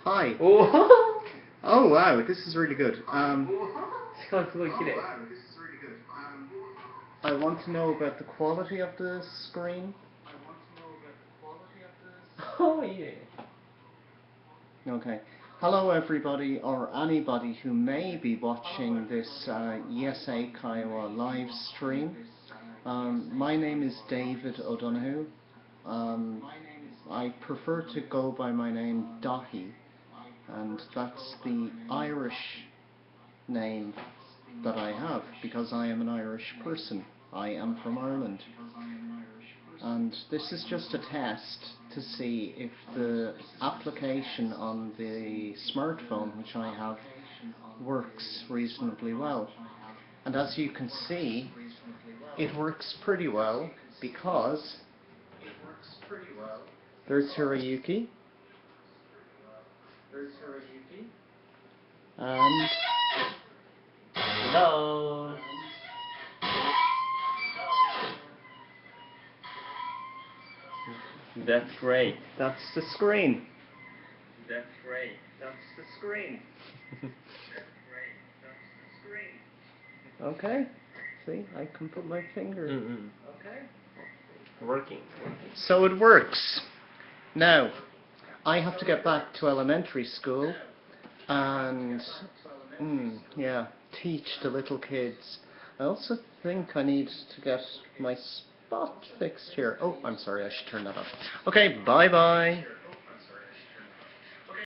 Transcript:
Hi. おお Oh wow, this is really good. しかもすごい綺麗 I want to know about the quality of the screen. いいね Okay. Hello everybody, or anybody who may be watching this YES英会話 live stream. My name is David O'Donoghue. I prefer to go by my name Dahi, and that's the Irish name that I have because I am an Irish person. I am from Ireland. And this is just a test to see if the application on the smartphone which I have works reasonably well. And as you can see, it works pretty well because there's Hiroyuki and Hello That's great that's the screen. That's great That's the screen. Okay, see, I can put my finger. Okay. Working So it works. Now, I have to get back to elementary school and, yeah, teach the little kids. I also think I need to get my spot fixed here. Oh, I'm sorry, I should turn that off. Okay, bye-bye.